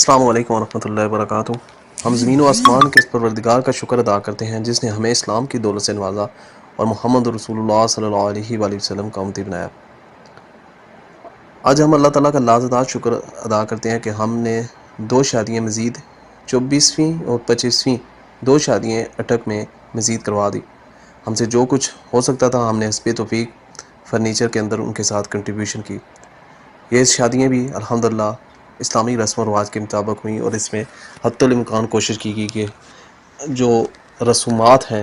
السلام علیکم ورحمۃ اللہ وبرکاتہ۔ ہم زمین و آسمان کے اس پروردگار کا شکر ادا کرتے ہیں جس نے ہمیں اسلام کی دولت سے نوازا اور محمد رسول اللہ صلی اللہ علیہ وآلہ وسلم کا امتی بنایا۔ آج ہم اللہ تعالیٰ کا لازوال شکر ادا کرتے ہیں کہ ہم نے 2 شادیاں مزید 24ویں اور 25ویں 2 شادیاں اٹک میں مزید کروا دی۔ ہم سے جو کچھ ہو سکتا تھا ہم نے حسب توفیق فرنیچر کے اندر ان کے ساتھ کنٹریبیوشن کی۔ یہ شادیاں بھی الحمدللہ اسلامی رسم و رواج کے مطابق ہوئیں اور اس میں حتی الامکان کوشش کی گئی کہ جو رسومات ہیں،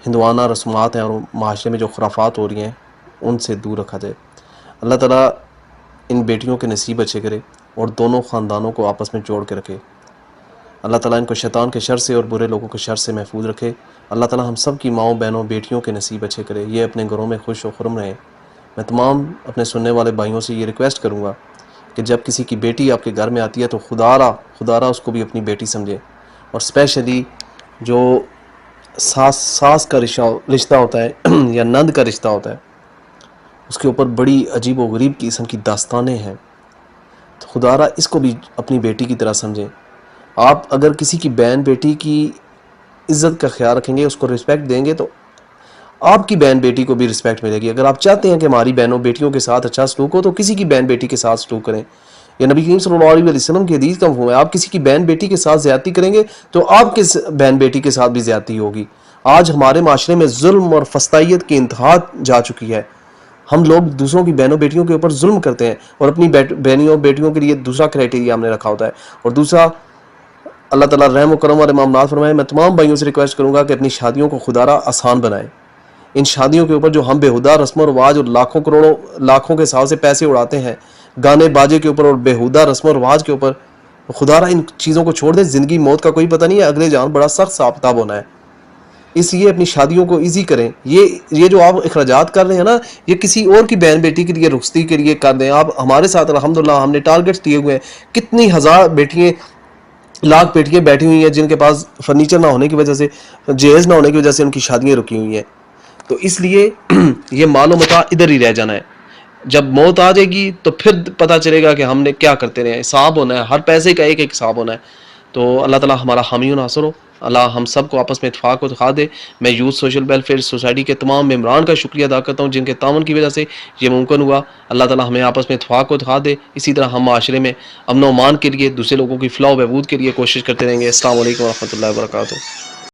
ہندوانہ رسومات ہیں اور معاشرے میں جو خرافات ہو رہی ہیں ان سے دور رکھا جائے۔ اللہ تعالیٰ ان بیٹیوں کے نصیب اچھے کرے اور دونوں خاندانوں کو آپس میں جوڑ کے رکھے۔ اللہ تعالیٰ ان کو شیطان کے شر سے اور برے لوگوں کے شر سے محفوظ رکھے۔ اللہ تعالیٰ ہم سب کی ماؤں بہنوں بیٹیوں کے نصیب اچھے کرے، یہ اپنے گھروں میں خوش و خرم رہیں۔ میں تمام اپنے سننے والے بھائیوں سے یہ ریکویسٹ کروں گا کہ جب کسی کی بیٹی آپ کے گھر میں آتی ہے تو خدا را اس کو بھی اپنی بیٹی سمجھے، اور اسپیشلی جو ساس کا رشتہ ہوتا ہے یا نند کا رشتہ ہوتا ہے اس کے اوپر بڑی عجیب و غریب قسم کی داستانیں ہیں، تو خدا را اس کو بھی اپنی بیٹی کی طرح سمجھیں۔ آپ اگر کسی کی بہن بیٹی کی عزت کا خیال رکھیں گے، اس کو رسپیکٹ دیں گے، تو آپ کی بہن بیٹی کو بھی رسپیکٹ ملے گی۔ اگر آپ چاہتے ہیں کہ ہماری بہنوں بیٹیوں کے ساتھ اچھا سلوک ہو تو کسی کی بہن بیٹی کے ساتھ سلوک کریں۔ یہ نبی کریم صلی اللہ علیہ وسلم کی حدیث کا مفہوم ہے، آپ کسی کی بہن بیٹی کے ساتھ زیادتی کریں گے تو آپ کی بہن بیٹی کے ساتھ بھی زیادتی ہوگی۔ آج ہمارے معاشرے میں ظلم اور فسطائیت کی انتہا جا چکی ہے۔ ہم لوگ دوسروں کی بہنوں بیٹیوں کے اوپر ظلم کرتے ہیں اور اپنی بہنوں بیٹیوں کے لیے دوسرا کرائٹیریا ہم نے رکھا ہوتا ہے۔ اور دوسرا، اللہ تعالیٰ رحم و کرم اور امامنات فرمائے۔ میں تمام بھائیوں سے ریکویسٹ کروں گا کہ اپنی شادیوں کو خدا را آسان بنائیں۔ ان شادیوں کے اوپر جو ہم بےہودہ رسم و رواج اور لاکھوں کے حساب سے پیسے اڑاتے ہیں گانے باجے کے اوپر اور بےہودہ رسم و رواج کے اوپر، خدا را ان چیزوں کو چھوڑ دیں۔ زندگی موت کا کوئی پتہ نہیں ہے، اگلے جان بڑا سخت حساب کتاب ہونا ہے، اس لیے اپنی شادیوں کو ایزی کریں۔ یہ جو آپ اخراجات کر رہے ہیں نا، یہ کسی اور کی بہن بیٹی کے لیے رخصتی کے لیے کر دیں۔ آپ ہمارے ساتھ الحمدللہ ہم نے ٹارگٹس دیے ہوئے ہیں، کتنی ہزار بیٹیاں، لاکھ بیٹیاں بیٹھی ہوئی ہیں جن کے پاس فرنیچر نہ ہونے کی وجہ سے، جہیز نہ ہونے کی وجہ سے ان کی شادیاں رکی ہوئی ہیں۔ تو اس لیے یہ مال و متاع ادھر ہی رہ جانا ہے، جب موت آ جائے گی تو پھر پتہ چلے گا کہ ہم نے کیا کرتے رہے ہیں۔ حساب ہونا ہے، ہر پیسے کا ایک حساب ہونا ہے۔ تو اللہ تعالیٰ ہمارا حامی و ناصر ہو، اللہ ہم سب کو آپس میں اتفاق و اتحاد دے۔ میں یوتھ سوشل ویلفیئر سوسائٹی کے تمام ممبران کا شکریہ ادا کرتا ہوں جن کے تعاون کی وجہ سے یہ ممکن ہوا۔ اللہ تعالیٰ ہمیں آپس میں اتفاق و اتحاد دے، اسی طرح ہم معاشرے میں امن و امان کے لیے، دوسرے لوگوں کی فلاح و بہبود کے لیے کوشش کرتے رہیں گے۔ السلام علیکم ورحمۃ اللہ وبرکاتہ۔